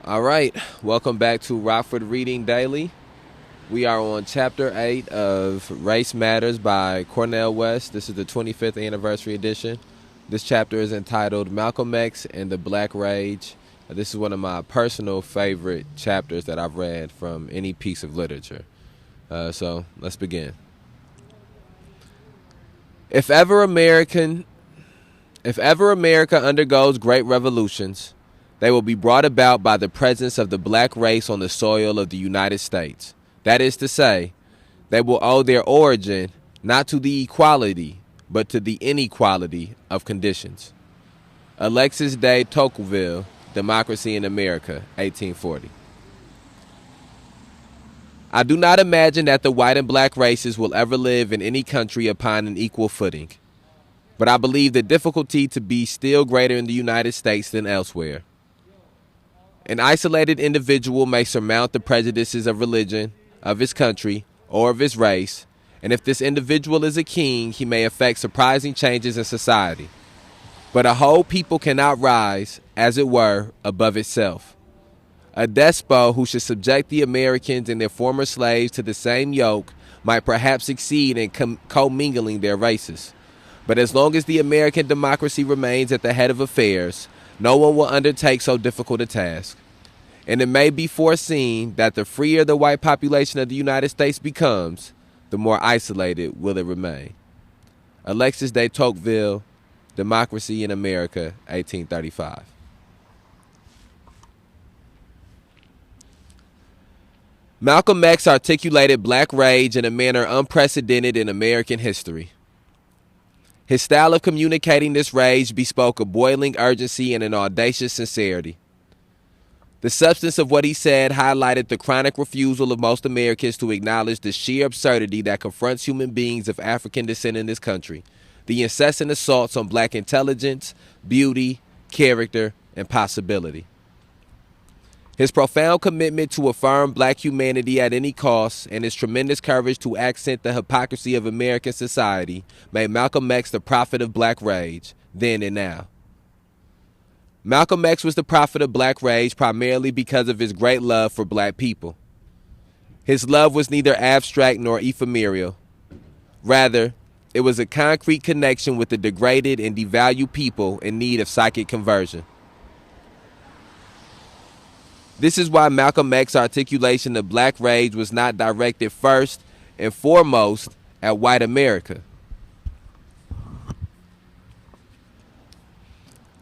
All right, welcome back to Rockford Reading Daily. We are on Chapter 8 of Race Matters by Cornel West. This is the 25th anniversary edition. This chapter is entitled Malcolm X and the Black Rage. This is one of my personal favorite chapters that I've read from any piece of literature. So let's begin. If ever America undergoes great revolutions, they will be brought about by the presence of the black race on the soil of the United States. That is to say, they will owe their origin not to the equality, but to the inequality of conditions. Alexis de Tocqueville, Democracy in America, 1840. I do not imagine that the white and black races will ever live in any country upon an equal footing. But I believe the difficulty to be still greater in the United States than elsewhere. An isolated individual may surmount the prejudices of religion, of his country, or of his race, and if this individual is a king, he may effect surprising changes in society. But a whole people cannot rise, as it were, above itself. A despot who should subject the Americans and their former slaves to the same yoke might perhaps succeed in commingling their races. But as long as the American democracy remains at the head of affairs, no one will undertake so difficult a task. And it may be foreseen that the freer the white population of the United States becomes, the more isolated will it remain. Alexis de Tocqueville, Democracy in America, 1835. Malcolm X articulated black rage in a manner unprecedented in American history. His style of communicating this rage bespoke a boiling urgency and an audacious sincerity. The substance of what he said highlighted the chronic refusal of most Americans to acknowledge the sheer absurdity that confronts human beings of African descent in this country, the incessant assaults on black intelligence, beauty, character, and possibility. His profound commitment to affirm black humanity at any cost and his tremendous courage to accent the hypocrisy of American society made Malcolm X the prophet of black rage, then and now. Malcolm X was the prophet of black rage primarily because of his great love for black people. His love was neither abstract nor ephemeral. Rather, it was a concrete connection with the degraded and devalued people in need of psychic conversion. This is why Malcolm X's articulation of black rage was not directed first and foremost at white America.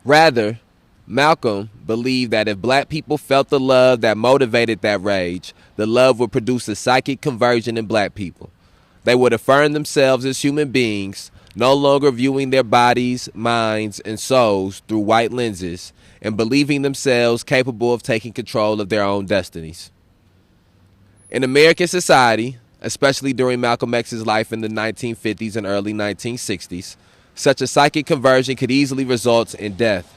Rather, Malcolm believed that if black people felt the love that motivated that rage, the love would produce a psychic conversion in black people. They would affirm themselves as human beings, no longer viewing their bodies, minds, and souls through white lenses, and believing themselves capable of taking control of their own destinies. In American society, especially during Malcolm X's life in the 1950s and early 1960s, such a psychic conversion could easily result in death.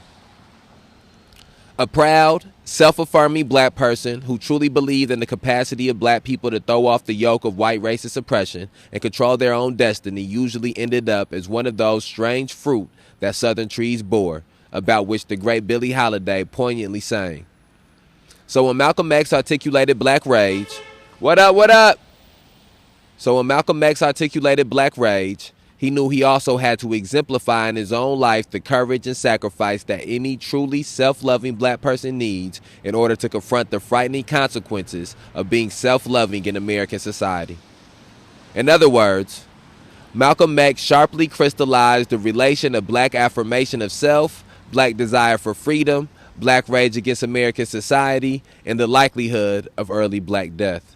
A proud, self-affirming black person who truly believed in the capacity of black people to throw off the yoke of white racist oppression and control their own destiny usually ended up as one of those strange fruit that southern trees bore, about which the great Billie Holiday poignantly sang. So when Malcolm X articulated black rage, what up? So when Malcolm X articulated black rage, he knew he also had to exemplify in his own life the courage and sacrifice that any truly self-loving black person needs in order to confront the frightening consequences of being self-loving in American society. In other words, Malcolm X sharply crystallized the relation of black affirmation of self, black desire for freedom, black rage against American society, and the likelihood of early black death.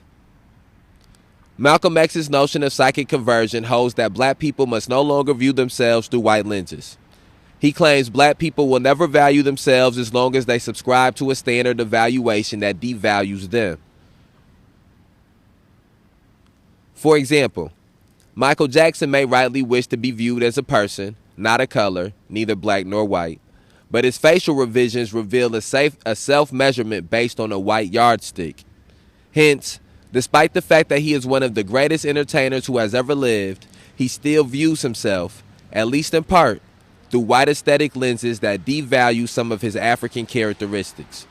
Malcolm X's notion of psychic conversion holds that black people must no longer view themselves through white lenses. He claims black people will never value themselves as long as they subscribe to a standard of valuation that devalues them. For example, Michael Jackson may rightly wish to be viewed as a person, not a color, neither black nor white, but his facial revisions reveal a self-measurement based on a white yardstick. Hence, despite the fact that he is one of the greatest entertainers who has ever lived, he still views himself, at least in part, through white aesthetic lenses that devalue some of his African characteristics.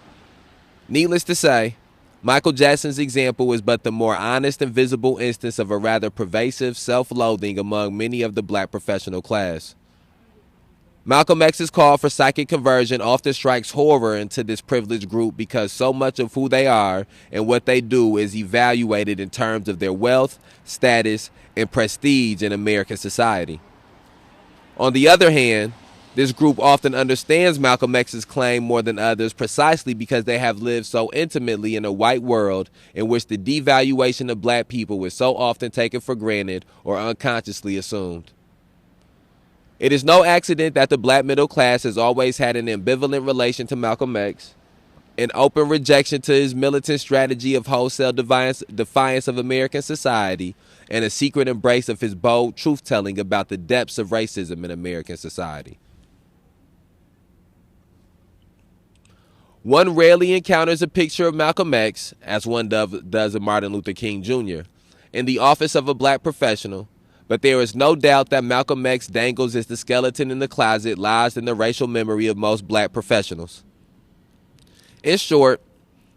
Needless to say, Michael Jackson's example is but the more honest and visible instance of a rather pervasive self-loathing among many of the black professional class. Malcolm X's call for psychic conversion often strikes horror into this privileged group because so much of who they are and what they do is evaluated in terms of their wealth, status, and prestige in American society. On the other hand, this group often understands Malcolm X's claim more than others precisely because they have lived so intimately in a white world in which the devaluation of black people is so often taken for granted or unconsciously assumed. It is no accident that the black middle class has always had an ambivalent relation to Malcolm X, an open rejection to his militant strategy of wholesale defiance of American society, and a secret embrace of his bold truth-telling about the depths of racism in American society. One rarely encounters a picture of Malcolm X, as one does of Martin Luther King Jr., in the office of a black professional, but there is no doubt that Malcolm X dangles as the skeleton in the closet lodged in the racial memory of most black professionals. In short,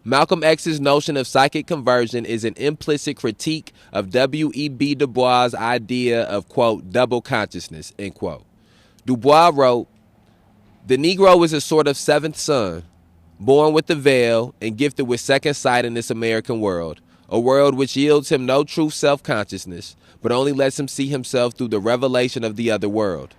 Malcolm X's notion of psychic conversion is an implicit critique of W.E.B. Du Bois' idea of, quote, double consciousness, end quote. Du Bois wrote, "The Negro is a sort of seventh son, born with the veil and gifted with second sight in this American world, a world which yields him no true self-consciousness, but only lets him see himself through the revelation of the other world.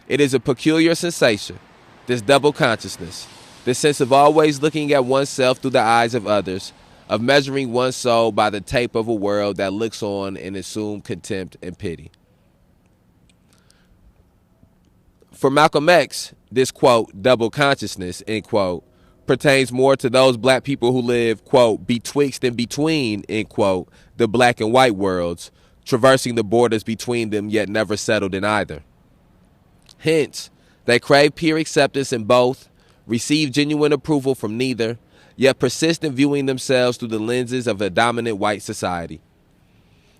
It is a peculiar sensation, this double consciousness, the sense of always looking at oneself through the eyes of others, of measuring one's soul by the tape of a world that looks on in assumed contempt and pity." For Malcolm X, this, quote, double consciousness, end quote, pertains more to those black people who live, quote, betwixt and between, end quote, the black and white worlds, traversing the borders between them yet never settled in either. Hence, they crave pure acceptance in both, receive genuine approval from neither, yet persist in viewing themselves through the lenses of a dominant white society.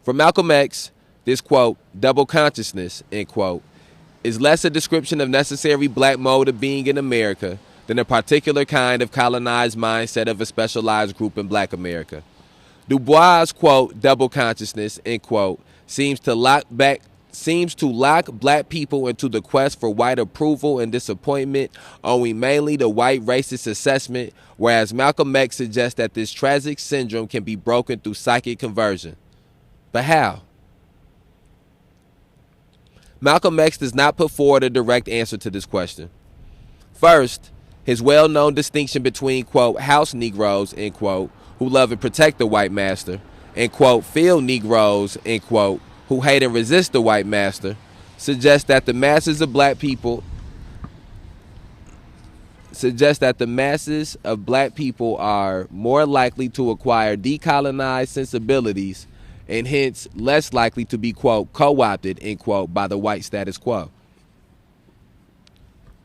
For Malcolm X, this, quote, double consciousness, end quote, is less a description of necessary black mode of being in America than a particular kind of colonized mindset of a specialized group in black America. Du Bois', quote, double consciousness, end quote, seems to lock black people into the quest for white approval and disappointment, owing mainly to white racist assessment, whereas Malcolm X suggests that this tragic syndrome can be broken through psychic conversion. But how? Malcolm X does not put forward a direct answer to this question. First, his well-known distinction between, quote, house Negroes, end quote, who love and protect the white master, and, quote, field Negroes, end quote, who hate and resist the white master, suggests that the masses of black people are more likely to acquire decolonized sensibilities and hence less likely to be, quote, co-opted, end quote, by the white status quo.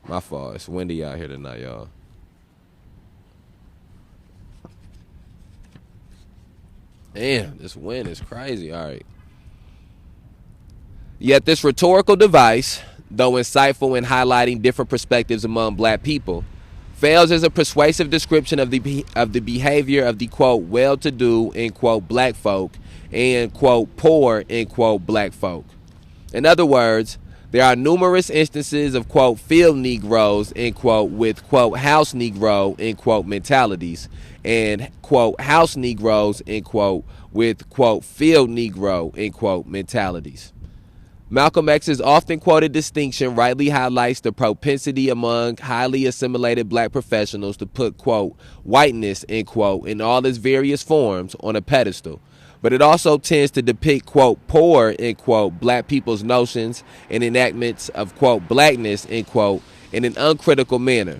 My fault. It's windy out here tonight, y'all. Damn, this wind is crazy. All right. Yet this rhetorical device, though insightful in highlighting different perspectives among black people, fails as a persuasive description of the behavior of the, quote, well-to-do, end quote, black folk and, quote, poor, end quote, black folk. In other words, there are numerous instances of, quote, field Negroes, end quote, with, quote, house Negro, end quote, mentalities, and, quote, house Negroes, end quote, with, quote, field Negro, end quote, mentalities. Malcolm X's often quoted distinction rightly highlights the propensity among highly assimilated black professionals to put, quote, whiteness, end quote, in all its various forms on a pedestal. But it also tends to depict, quote, poor, end quote, black people's notions and enactments of, quote, blackness, end quote, in an uncritical manner.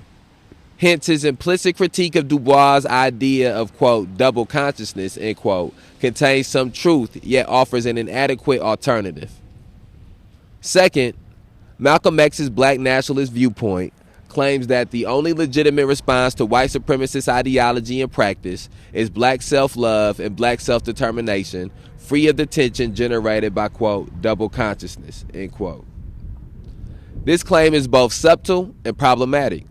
Hence, his implicit critique of Du Bois' idea of, quote, double consciousness, end quote, contains some truth, yet offers an inadequate alternative. Second, Malcolm X's black nationalist viewpoint claims that the only legitimate response to white supremacist ideology and practice is black self-love and black self-determination, free of the tension generated by, quote, double consciousness, end quote. This claim is both subtle and problematic.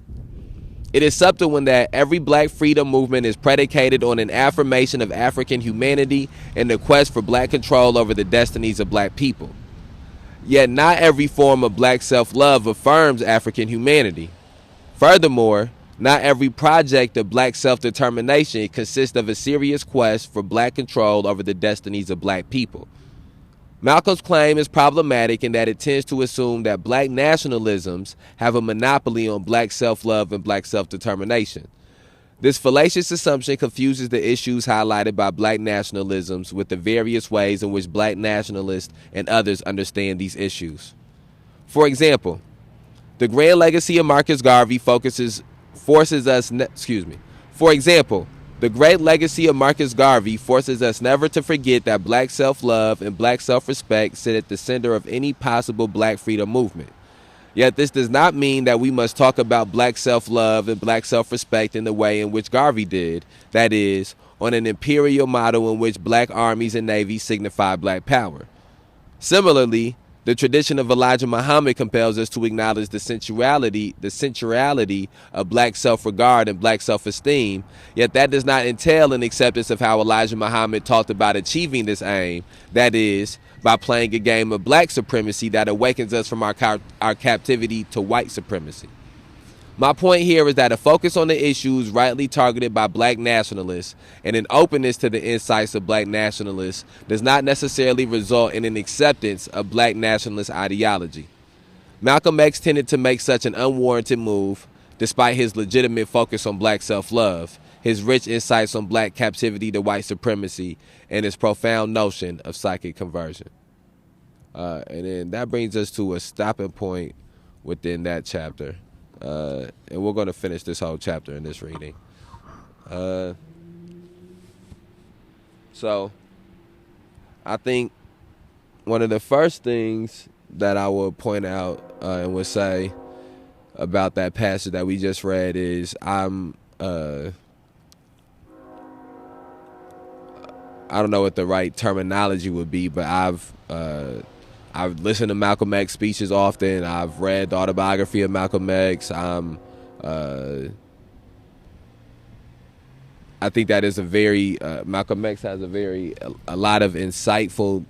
It is subtle in that every black freedom movement is predicated on an affirmation of African humanity and the quest for black control over the destinies of black people. Yet not every form of black self-love affirms African humanity. Furthermore, not every project of black self-determination consists of a serious quest for black control over the destinies of black people. Malcolm's claim is problematic in that it tends to assume that black nationalisms have a monopoly on black self-love and black self-determination. This fallacious assumption confuses the issues highlighted by black nationalisms with the various ways in which black nationalists and others understand these issues. For example, the grand legacy of Marcus Garvey the great legacy of Marcus Garvey forces us never to forget that black self-love and black self-respect sit at the center of any possible black freedom movement. Yet this does not mean that we must talk about black self-love and black self-respect in the way in which Garvey did, that is, on an imperial model in which black armies and navies signify black power. Similarly, the tradition of Elijah Muhammad compels us to acknowledge the sensuality of black self-regard and black self-esteem, yet that does not entail an acceptance of how Elijah Muhammad talked about achieving this aim, that is, by playing a game of black supremacy that awakens us from our captivity to white supremacy. My point here is that a focus on the issues rightly targeted by black nationalists and an openness to the insights of black nationalists does not necessarily result in an acceptance of black nationalist ideology. Malcolm X tended to make such an unwarranted move, despite his legitimate focus on black self-love, his rich insights on black captivity to white supremacy, and his profound notion of psychic conversion. And then that brings us to a stopping point within that chapter. And we're going to finish this whole chapter in this reading. So I think one of the first things that I will point out and would say about that passage that we just read is I don't know what the right terminology would be, but I've listened to Malcolm X speeches often. I've read the autobiography of Malcolm X. I think that is Malcolm X has a lot of insightful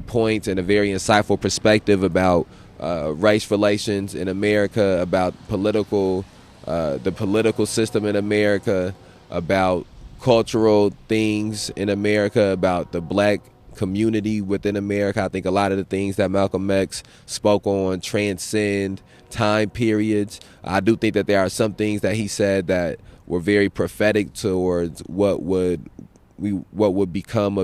points and a very insightful perspective about race relations in America, about the political system in America, about cultural things in America, about the black community within America. I think a lot of the things that Malcolm X spoke on transcend time periods. I do think that there are some things that he said that were very prophetic towards what would become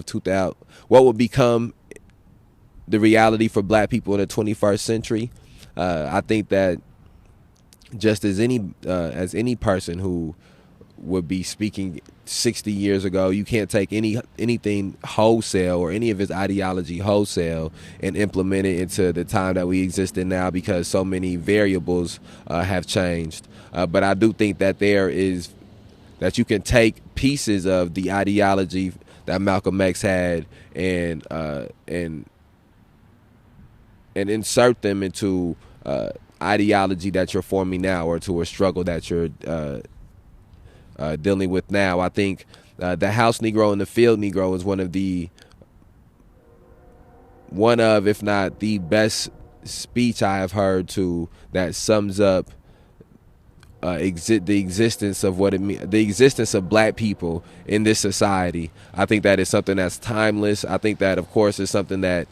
the reality for black people in the 21st century. I think that just as any person who would be speaking 60 years ago, you can't take anything wholesale or any of his ideology wholesale and implement it into the time that we exist in now, because so many variables have changed. But I do think that that you can take pieces of the ideology that Malcolm X had and insert them into ideology that you're forming now, or to a struggle that you're dealing with now. I think the house Negro and the field Negro is one of, if not the best speech I have heard that sums up the existence of the existence of black people in this society. I think that is something that's timeless. I think that, of course, is something that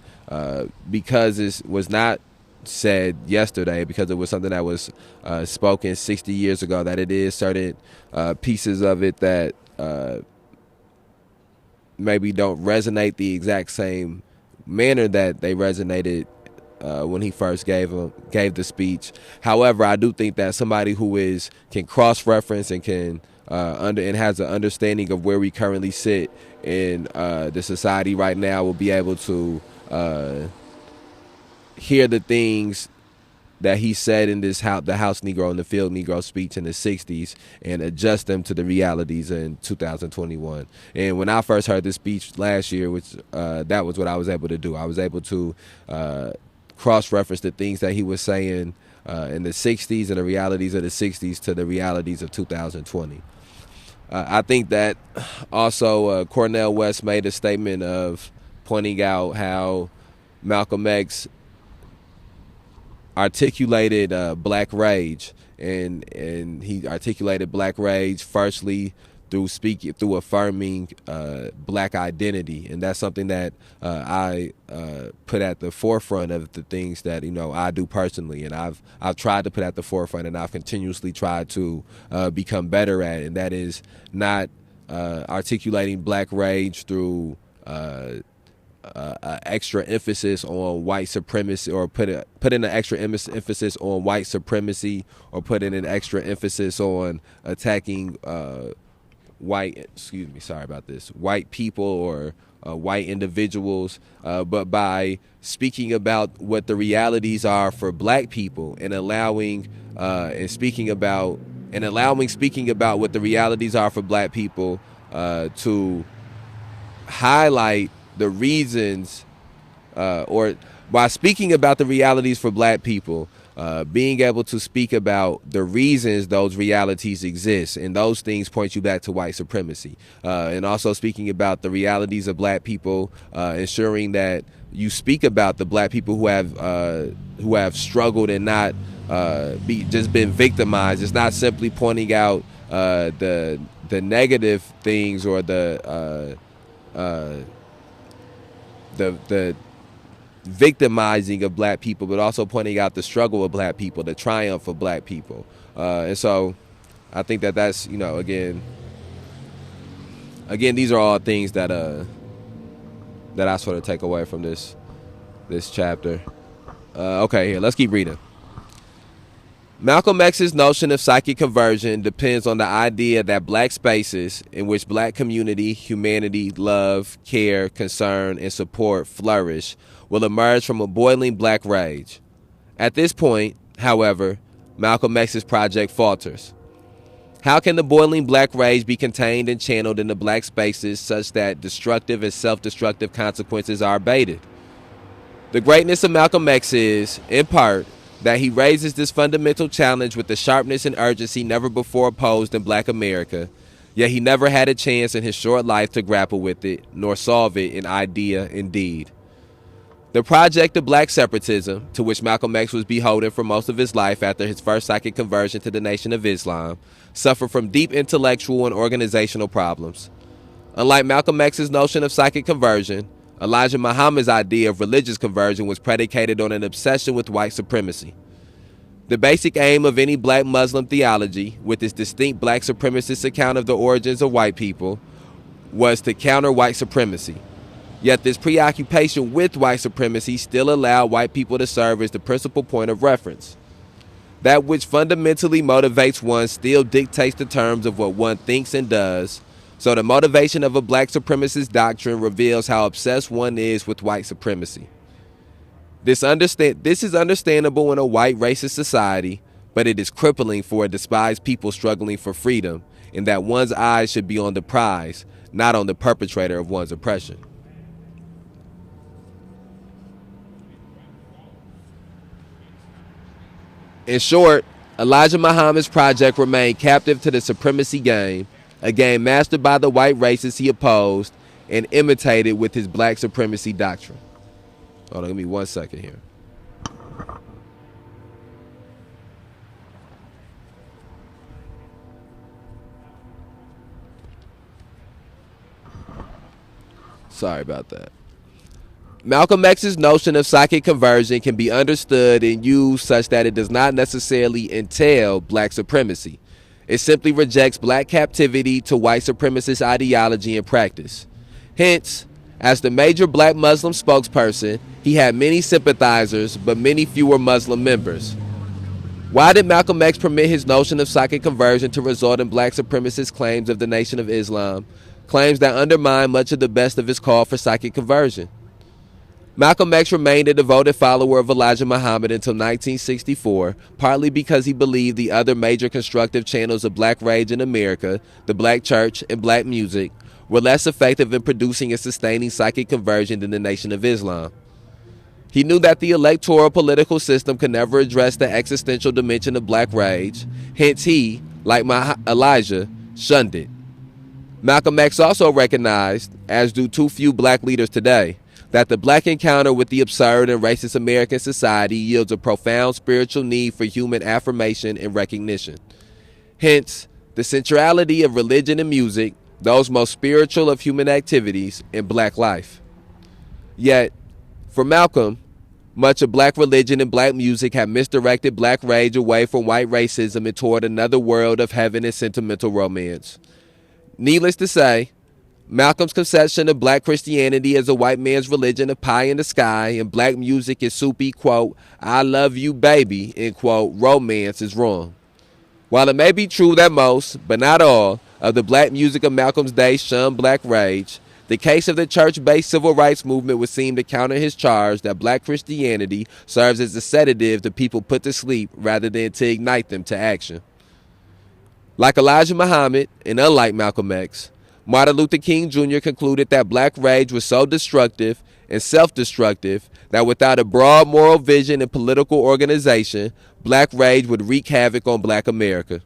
because it was not said yesterday, because it was something that was spoken 60 years ago, that it is certain pieces of it that maybe don't resonate the exact same manner that they resonated when he first gave the speech. However, I do think that somebody who can cross-reference and can and has an understanding of where we currently sit in the society right now will be able to hear the things that he said in the House Negro and the Field Negro speech in the 60s and adjust them to the realities in 2021. And when I first heard this speech last year, which that was what I was able to do. I was able to cross-reference the things that he was saying in the 60s and the realities of the 60s to the realities of 2020. I think that also Cornel West made a statement of pointing out how Malcolm X articulated black rage, and he articulated black rage firstly through affirming black identity, and that's something that I put at the forefront of the things that I do personally, and I've tried to put at the forefront, and I've continuously tried to become better at, and that is not articulating black rage through extra emphasis on white supremacy, or put in an extra emphasis on white supremacy, or put in an extra emphasis on attacking white people or white individuals, but by speaking about what the realities are for black people, and allowing speaking about what the realities are for black people, to highlight the reasons, or by speaking about the realities for black people, being able to speak about the reasons those realities exist, and those things point you back to white supremacy, and also speaking about the realities of black people, ensuring that you speak about the black people who have struggled and not just been victimized. It's not simply pointing out the negative things, or the victimizing of black people, but also pointing out the struggle of black people, the triumph of black people. And so I think that's, again, these are all things that I sort of take away from this chapter. Okay, here, let's keep reading. Malcolm X's notion of psychic conversion depends on the idea that black spaces in which black community, humanity, love, care, concern, and support flourish will emerge from a boiling black rage. At this point, however, Malcolm X's project falters. How can the boiling black rage be contained and channeled into black spaces such that destructive and self-destructive consequences are abated? The greatness of Malcolm X is, in part, that he raises this fundamental challenge with the sharpness and urgency never before opposed in black America, yet he never had a chance in his short life to grapple with it, nor solve it in idea and deed. The project of black separatism, to which Malcolm X was beholden for most of his life after his first psychic conversion to the Nation of Islam, suffered from deep intellectual and organizational problems. Unlike Malcolm X's notion of psychic conversion, Elijah Muhammad's idea of religious conversion was predicated on an obsession with white supremacy. The basic aim of any black Muslim theology, with its distinct black supremacist account of the origins of white people, was to counter white supremacy. Yet this preoccupation with white supremacy still allowed white people to serve as the principal point of reference. That which fundamentally motivates one still dictates the terms of what one thinks and does. So the motivation of a black supremacist doctrine reveals how obsessed one is with white supremacy. This is understandable in a white racist society, but it is crippling for a despised people struggling for freedom, in that one's eyes should be on the prize, not on the perpetrator of one's oppression. In short, Elijah Muhammad's project remained captive to the supremacy game, a game mastered by the white racists he opposed and imitated with his black supremacy doctrine. Hold on, give me 1 second here. Sorry about that. Malcolm X's notion of psychic conversion can be understood and used such that it does not necessarily entail black supremacy. It simply rejects black captivity to white supremacist ideology and practice. Hence, as the major black Muslim spokesperson, he had many sympathizers but many fewer Muslim members. Why did Malcolm X permit his notion of psychic conversion to result in black supremacist claims of the Nation of Islam, claims that undermine much of the best of his call for psychic conversion? Malcolm X remained a devoted follower of Elijah Muhammad until 1964, partly because he believed the other major constructive channels of black rage in America, the black church and black music, were less effective in producing and sustaining psychic conversion than the Nation of Islam. He knew that the electoral political system could never address the existential dimension of black rage. Hence he, like Elijah, shunned it. Malcolm X also recognized, as do too few black leaders today, that the black encounter with the absurd and racist American society yields a profound spiritual need for human affirmation and recognition. Hence, the centrality of religion and music, those most spiritual of human activities, in black life. Yet, for Malcolm, much of black religion and black music had misdirected black rage away from white racism and toward another world of heaven and sentimental romance. Needless to say, Malcolm's conception of black Christianity as a white man's religion of pie in the sky and black music as soupy, quote, I love you baby, end quote, romance is wrong. While it may be true that most, but not all, of the black music of Malcolm's day shunned black rage, the case of the church-based civil rights movement would seem to counter his charge that black Christianity serves as a sedative to people put to sleep rather than to ignite them to action. Like Elijah Muhammad, and unlike Malcolm X, Martin Luther King Jr. concluded that black rage was so destructive and self-destructive that without a broad moral vision and political organization, black rage would wreak havoc on black America.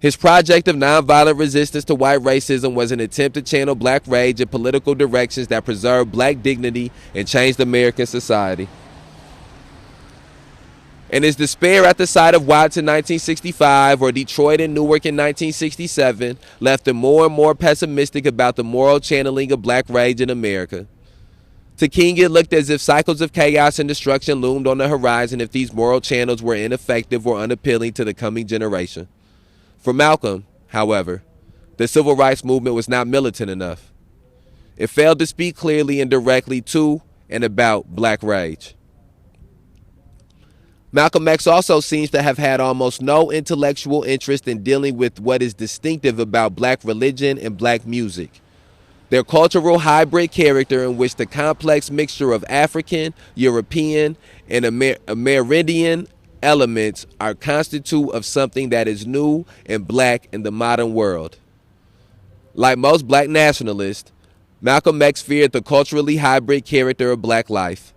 His project of nonviolent resistance to white racism was an attempt to channel black rage in political directions that preserved black dignity and changed American society. And his despair at the sight of Watts in 1965 or Detroit and Newark in 1967 left him more and more pessimistic about the moral channeling of black rage in America. To King, it looked as if cycles of chaos and destruction loomed on the horizon if these moral channels were ineffective or unappealing to the coming generation. For Malcolm, however, the civil rights movement was not militant enough. It failed to speak clearly and directly to and about black rage. Malcolm X also seems to have had almost no intellectual interest in dealing with what is distinctive about black religion and black music. Their cultural hybrid character, in which the complex mixture of African, European, and Amerindian elements are constitute of something that is new and black in the modern world. Like most black nationalists, Malcolm X feared the culturally hybrid character of black life.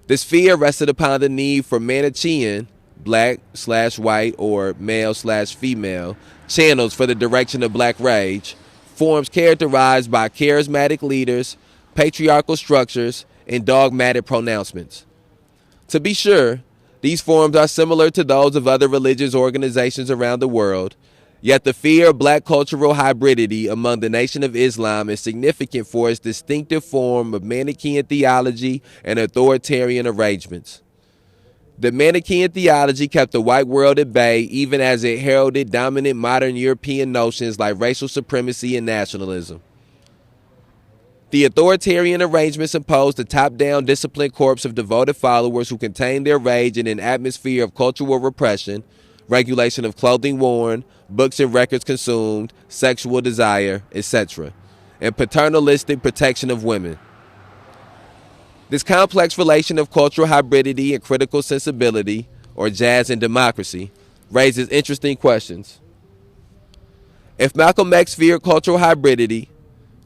This fear rested upon the need for Manichean, black/white or male/female, channels for the direction of black rage, forms characterized by charismatic leaders, patriarchal structures, and dogmatic pronouncements. To be sure, these forms are similar to those of other religious organizations around the world, yet the fear of black cultural hybridity among the Nation of Islam is significant for its distinctive form of Manichaean theology and authoritarian arrangements. The Manichaean theology kept the white world at bay even as it heralded dominant modern European notions like racial supremacy and nationalism. The authoritarian arrangements imposed a top-down disciplined corps of devoted followers who contained their rage in an atmosphere of cultural repression, regulation of clothing worn, books and records consumed, sexual desire, etc., and paternalistic protection of women. This complex relation of cultural hybridity and critical sensibility, or jazz and democracy, raises interesting questions. If Malcolm X feared cultural hybridity,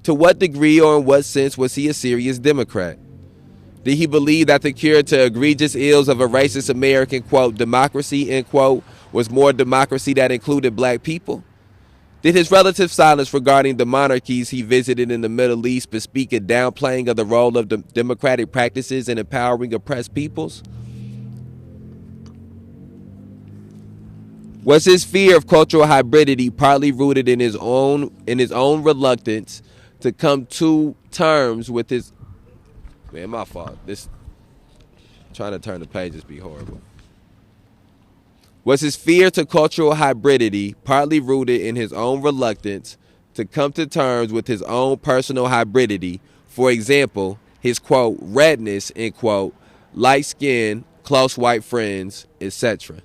to what degree or in what sense was he a serious Democrat? Did he believe that the cure to egregious ills of a racist American, quote, democracy, end quote, was more democracy that included black people? Did his relative silence regarding the monarchies he visited in the Middle East bespeak a downplaying of the role of democratic practices in empowering oppressed peoples? Was his fear of cultural hybridity partly rooted in his own reluctance to come to terms with his... Man, my fault. This trying to turn the pages be horrible. Was his fear to cultural hybridity partly rooted in his own reluctance to come to terms with his own personal hybridity? For example, his, quote, redness, end quote, light skin, close white friends, etc.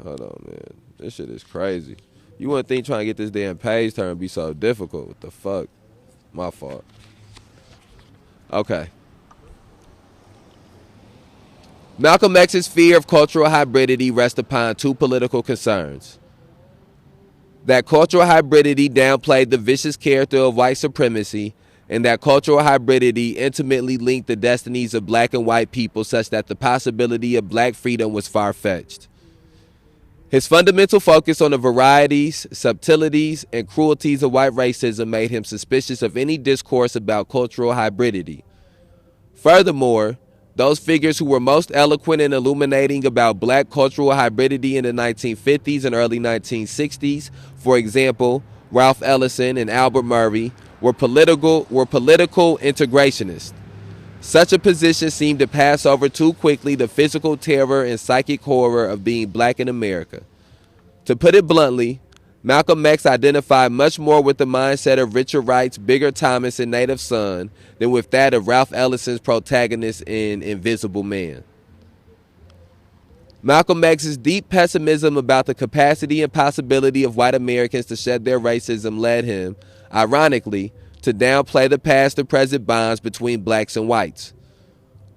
Hold on, man. This shit is crazy. You wouldn't think trying to get this damn page turn would be so difficult. What the fuck? My fault. Okay. Malcolm X's fear of cultural hybridity rests upon two political concerns. that cultural hybridity downplayed the vicious character of white supremacy, and that cultural hybridity intimately linked the destinies of black and white people such that the possibility of black freedom was far-fetched. His fundamental focus on the varieties, subtleties, and cruelties of white racism made him suspicious of any discourse about cultural hybridity. Furthermore, those figures who were most eloquent in illuminating about black cultural hybridity in the 1950s and early 1960s, for example, Ralph Ellison and Albert Murray, were political integrationists. Such a position seemed to pass over too quickly the physical terror and psychic horror of being black in America. To put it bluntly, Malcolm X identified much more with the mindset of Richard Wright's Bigger Thomas in Native Son than with that of Ralph Ellison's protagonist in Invisible Man. Malcolm X's deep pessimism about the capacity and possibility of white Americans to shed their racism led him, ironically, to downplay the past and present bonds between blacks and whites.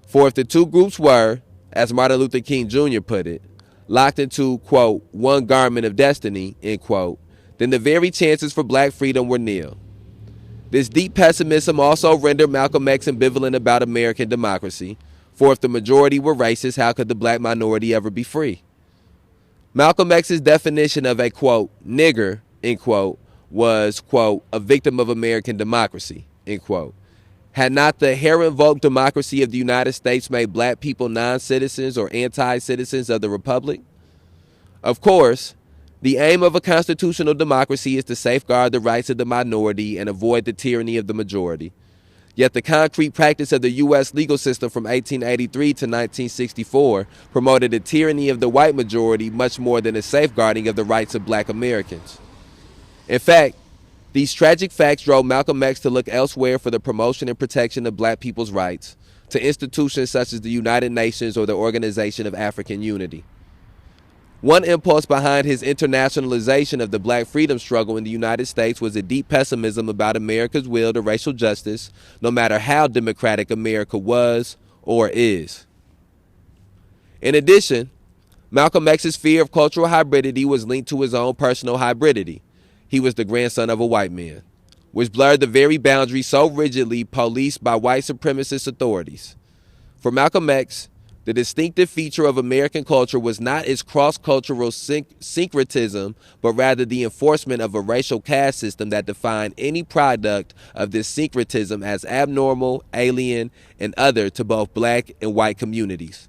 For if the two groups were, as Martin Luther King Jr. put it, locked into, quote, one garment of destiny, end quote, then the very chances for black freedom were nil. This deep pessimism also rendered Malcolm X ambivalent about American democracy, for if the majority were racist, how could the black minority ever be free? Malcolm X's definition of a, quote, nigger, end quote, was, quote, a victim of American democracy, end quote. Had not the hair-invoked democracy of the United States made black people non-citizens or anti-citizens of the republic? Of course, the aim of a constitutional democracy is to safeguard the rights of the minority and avoid the tyranny of the majority. Yet the concrete practice of the U.S. legal system from 1883 to 1964 promoted the tyranny of the white majority much more than the safeguarding of the rights of black Americans. In fact, these tragic facts drove Malcolm X to look elsewhere for the promotion and protection of black people's rights, to institutions such as the United Nations or the Organization of African Unity. One impulse behind his internationalization of the black freedom struggle in the United States was a deep pessimism about America's will to racial justice, no matter how democratic America was or is. In addition, Malcolm X's fear of cultural hybridity was linked to his own personal hybridity. He was the grandson of a white man, which blurred the very boundary so rigidly policed by white supremacist authorities. For Malcolm X, the distinctive feature of American culture was not its cross-cultural syncretism, but rather the enforcement of a racial caste system that defined any product of this syncretism as abnormal, alien, and other to both black and white communities.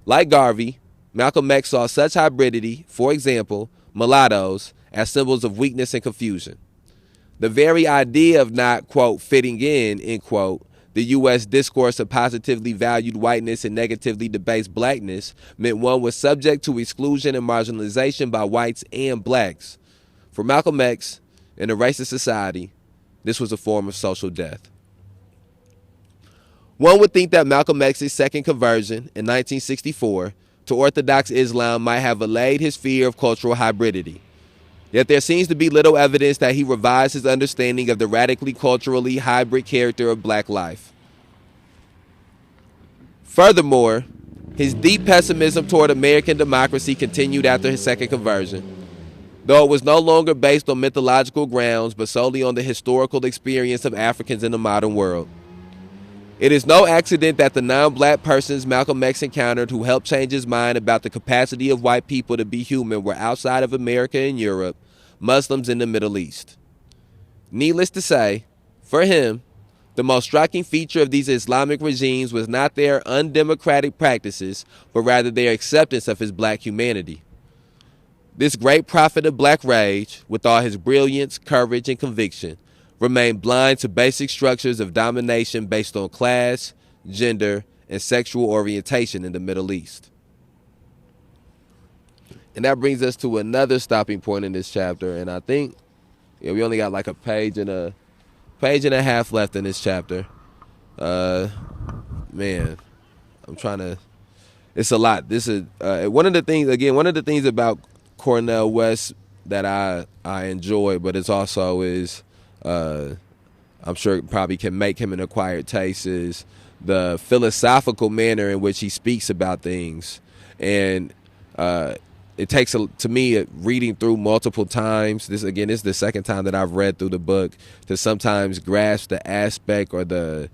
Like Garvey, Malcolm X saw such hybridity, for example, mulattoes, as symbols of weakness and confusion. The very idea of not, quote, fitting in, end quote, the U.S. discourse of positively valued whiteness and negatively debased blackness meant one was subject to exclusion and marginalization by whites and blacks. For Malcolm X, in a racist society, this was a form of social death. One would think that Malcolm X's second conversion in 1964 to Orthodox Islam might have allayed his fear of cultural hybridity. Yet there seems to be little evidence that he revised his understanding of the radically culturally hybrid character of black life. Furthermore, his deep pessimism toward American democracy continued after his second conversion, though it was no longer based on mythological grounds but solely on the historical experience of Africans in the modern world. It is no accident that the non-black persons Malcolm X encountered who helped change his mind about the capacity of white people to be human were outside of America and Europe, Muslims in the Middle East. Needless to say, for him, the most striking feature of these Islamic regimes was not their undemocratic practices, but rather their acceptance of his black humanity. This great prophet of black rage, with all his brilliance, courage, and conviction, remained blind to basic structures of domination based on class, gender, and sexual orientation in the Middle East. And that brings us to another stopping point in this chapter, and I think we only got like a page and a half left in this chapter. Man, I'm trying to. It's a lot. This is one of the things about Cornel West that I enjoy, but it's also is. I'm sure it probably can make him an acquired taste is the philosophical manner in which he speaks about things. And it takes to me reading through multiple times. This is the second time that I've read through the book to sometimes grasp the aspect or the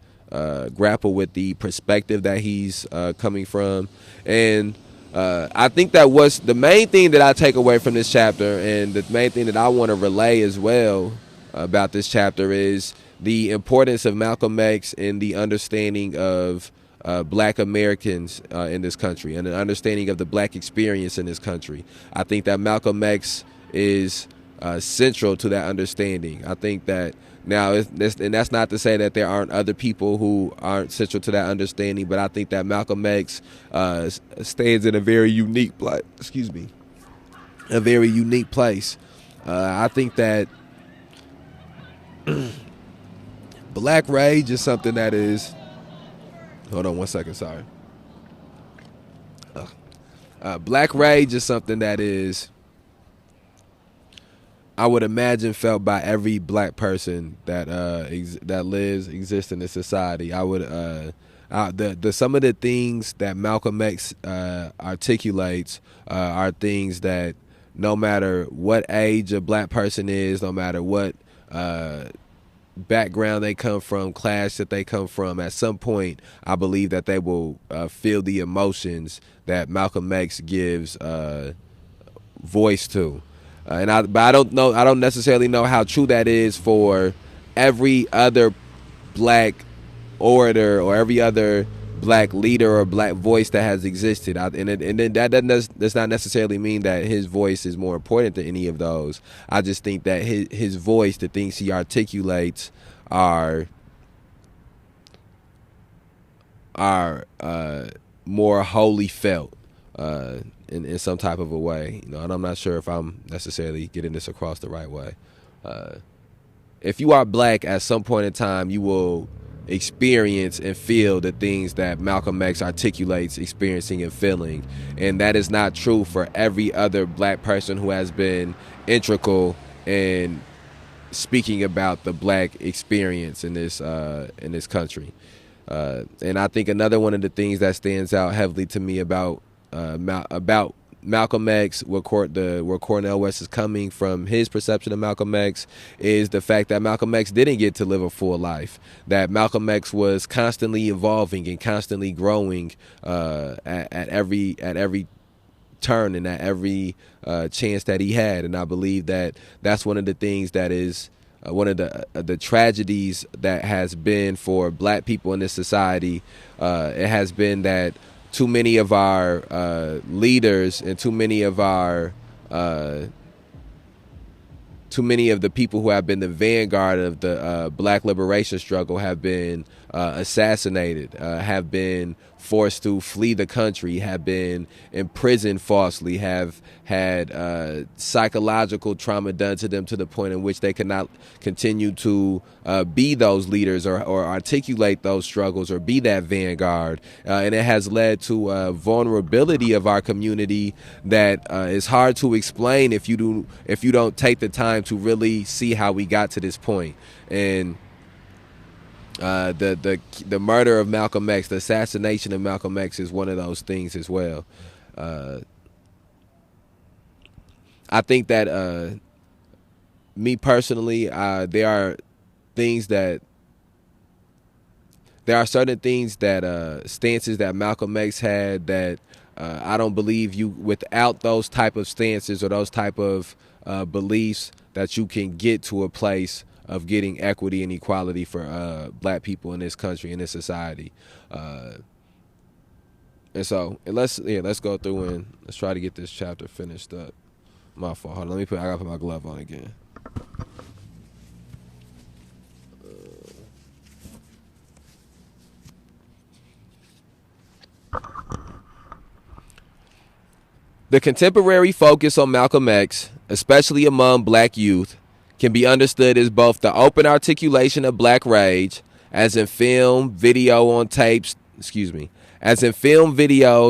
grapple with the perspective that he's coming from. And I think that was the main thing that I take away from this chapter, and the main thing that I want to relay as well about this chapter is the importance of Malcolm X and the understanding of black Americans in this country and an understanding of the black experience in this country. I think that Malcolm X is central to that understanding. I think that now, and that's not to say that there aren't other people who aren't central to that understanding, but I think that Malcolm X stands in a very unique place. Excuse me, a very unique place. I think that black rage is something that is. Hold on 1 second, sorry. Black rage is something that is, I would imagine, felt by every black person that exists in this society. I would some of the things that Malcolm X articulates are things that no matter what age a black person is, no matter what background they come from, class that they come from, at some point I believe that they will feel the emotions that Malcolm X gives voice to. But I don't know. I don't necessarily know how true that is for every other black orator or every other black leader or black voice that has existed. And then that does not necessarily mean that his voice is more important than any of those. I just think that his voice, the things he articulates, are more wholly felt in some type of a way, you know. And I'm not sure if I'm necessarily getting this across the right way. If you are black, at some point in time, you will experience and feel the things that Malcolm X articulates experiencing and feeling, and that is not true for every other black person who has been integral in speaking about the black experience in this country. And I think another one of the things that stands out heavily to me about Malcolm X, where Cornel West is coming from, his perception of Malcolm X, is the fact that Malcolm X didn't get to live a full life. That Malcolm X was constantly evolving and constantly growing at every turn and at every chance that he had. And I believe that that's one of the things that is one of the tragedies that has been for black people in this society. It has been that too many of our leaders and too many of the people who have been the vanguard of the black liberation struggle have been assassinated, have been forced to flee the country, have been imprisoned falsely, have had psychological trauma done to them to the point in which they cannot continue to be those leaders or articulate those struggles or be that vanguard. And it has led to a vulnerability of our community that is hard to explain if you don't take the time to really see how we got to this point. And the murder of Malcolm X, the assassination of Malcolm X, is one of those things as well. I think that me personally, there are certain things that stances that Malcolm X had that I don't believe you, without those type of stances or those type of beliefs, that you can get to a place of getting equity and equality for black people in this country, in this society. And let's go through and let's try to get this chapter finished up. My fault. Hold on, I gotta put my glove on again. The contemporary focus on Malcolm X, especially among black youth, can be understood as both the open articulation of black rage, as in film, videos,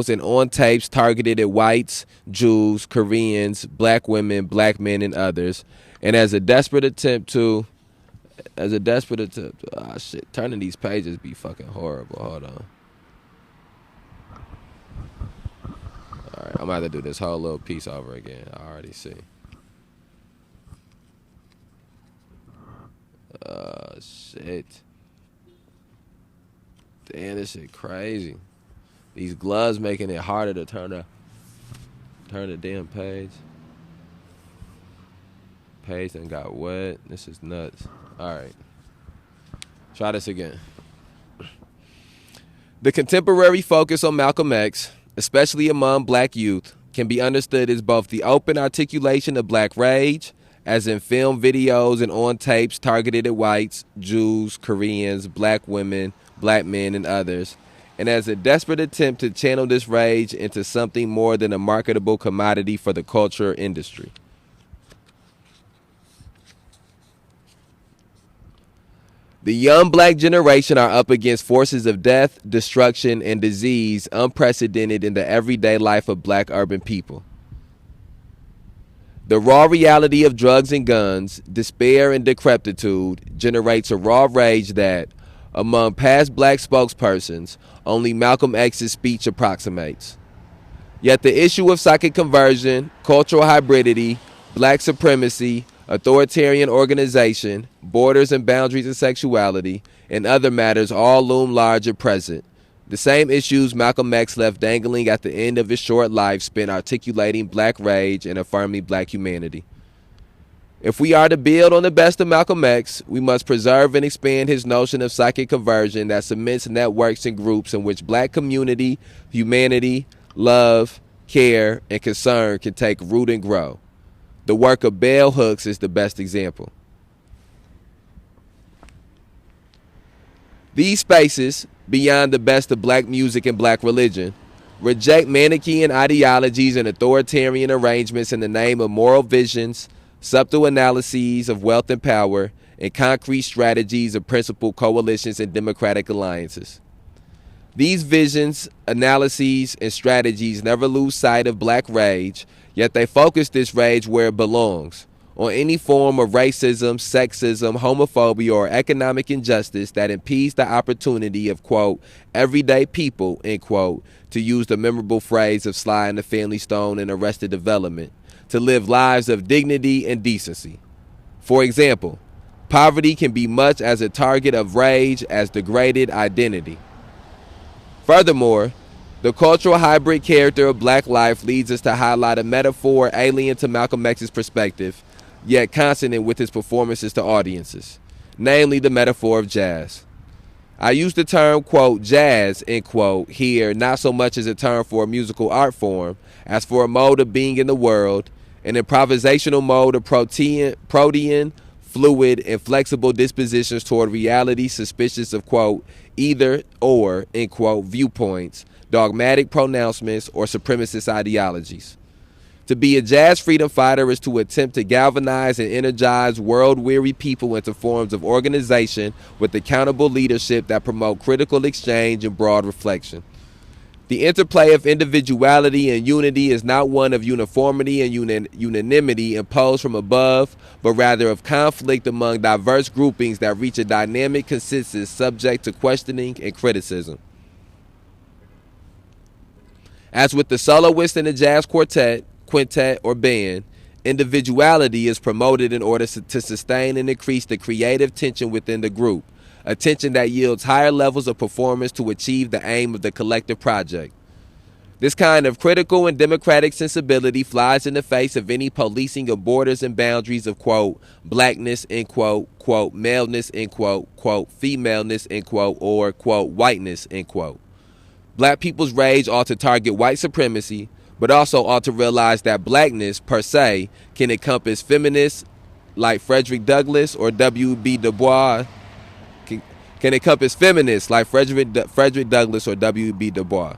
and on tapes targeted at whites, Jews, Koreans, black women, black men, and others, and as a desperate attempt to, turning these pages be fucking horrible. Hold on. All right, I'm I'm about to do this whole little piece over again. I already see. Shit. Damn, this shit crazy. These gloves making it harder to turn the damn page. Page done got wet. This is nuts. All right. Try this again. The contemporary focus on Malcolm X, especially among black youth, can be understood as both the open articulation of black rage, as in film videos and on tapes targeted at whites, Jews, Koreans, black women, black men, and others, and as a desperate attempt to channel this rage into something more than a marketable commodity for the culture industry. The young black generation are up against forces of death, destruction, and disease unprecedented in the everyday life of black urban people. The raw reality of drugs and guns, despair and decrepitude generates a raw rage that, among past black spokespersons, only Malcolm X's speech approximates. Yet the issue of psychic conversion, cultural hybridity, black supremacy, authoritarian organization, borders and boundaries of sexuality, and other matters all loom large and present. The same issues Malcolm X left dangling at the end of his short life spent articulating black rage and affirming black humanity. If we are to build on the best of Malcolm X, we must preserve and expand his notion of psychic conversion that cements networks and groups in which black community, humanity, love, care, and concern can take root and grow. The work of Bell Hooks is the best example. These spaces, beyond the best of black music and black religion, reject Manichaean ideologies and authoritarian arrangements in the name of moral visions, subtle analyses of wealth and power, and concrete strategies of principled coalitions and democratic alliances. These visions, analyses, and strategies never lose sight of black rage, yet they focus this rage where it belongs, on any form of racism, sexism, homophobia, or economic injustice that impedes the opportunity of, quote, everyday people, end quote, to use the memorable phrase of Sly and the Family Stone in Arrested Development, to live lives of dignity and decency. For example, poverty can be much as a target of rage as degraded identity. Furthermore, the cultural hybrid character of black life leads us to highlight a metaphor alien to Malcolm X's perspective, yet consonant with his performances to audiences, namely the metaphor of jazz. I use the term, quote, jazz, end quote, here not so much as a term for a musical art form as for a mode of being in the world, an improvisational mode of protean, fluid, and flexible dispositions toward reality suspicious of, quote, either or, end quote, viewpoints, dogmatic pronouncements, or supremacist ideologies. To be a jazz freedom fighter is to attempt to galvanize and energize world-weary people into forms of organization with accountable leadership that promote critical exchange and broad reflection. The interplay of individuality and unity is not one of uniformity and unanimity imposed from above, but rather of conflict among diverse groupings that reach a dynamic consensus subject to questioning and criticism. As with the soloist in a jazz quartet, quintet, or band, individuality is promoted in order to sustain and increase the creative tension within the group, a tension that yields higher levels of performance to achieve the aim of the collective project. This kind of critical and democratic sensibility flies in the face of any policing of borders and boundaries of, quote, blackness, end quote, quote, maleness, end quote, quote, femaleness, end quote, or, quote, whiteness, end quote. Black people's rage ought to target white supremacy, but also ought to realize that blackness, per se, can encompass feminists like Frederick Douglass or W.B. Du Bois, can encompass feminists like Frederick Douglass or W.B. Du Bois.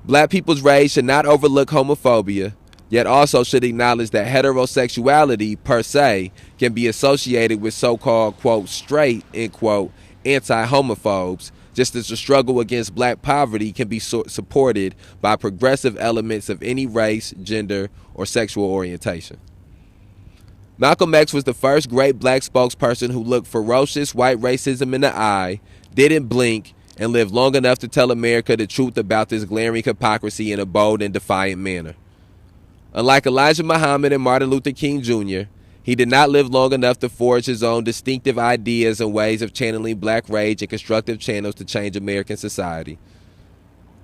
Black people's rage should not overlook homophobia, yet also should acknowledge that heterosexuality, per se, can be associated with so-called, quote, straight, end quote, anti-homophobes, just as the struggle against black poverty can be supported by progressive elements of any race, gender, or sexual orientation. Malcolm X was the first great black spokesperson who looked ferocious white racism in the eye, didn't blink, and live long enough to tell America the truth about this glaring hypocrisy in a bold and defiant manner. Unlike Elijah Muhammad and Martin Luther King Jr., he did not live long enough to forge his own distinctive ideas and ways of channeling black rage and constructive channels to change American society.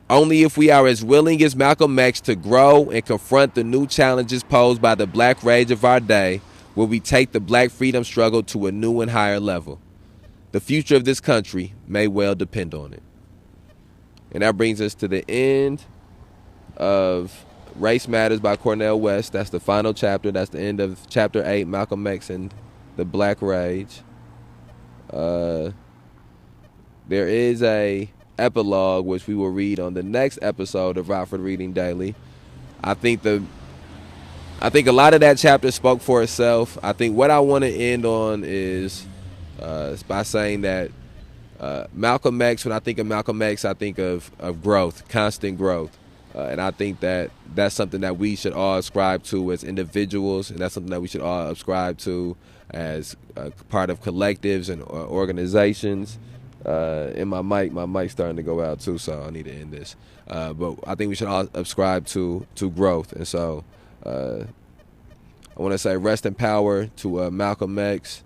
Only if we are as willing as Malcolm X to grow and confront the new challenges posed by the black rage of our day will we take the black freedom struggle to a new and higher level. The future of this country may well depend on it. And that brings us to the end of Race Matters by Cornel West. That's the final chapter. That's the end of chapter 8, Malcolm X and the Black Rage. There is a epilogue which we will read on the next episode of Rockford Reading Daily. I think a lot of that chapter spoke for itself. I think what I want to end on is by saying that Malcolm X, when I think of Malcolm X, I think of growth, constant growth. And I think that that's something that we should all ascribe to as individuals, and that's something that we should all ascribe to as part of collectives and organizations. And my mic's starting to go out too, so I need to end this. But I think we should all ascribe to growth. And so I want to say rest in power to Malcolm X.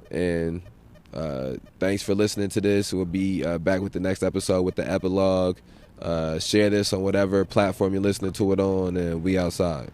And thanks for listening to this. We'll be back with the next episode with the epilogue. Share this on whatever platform you're listening to it on, and we outside.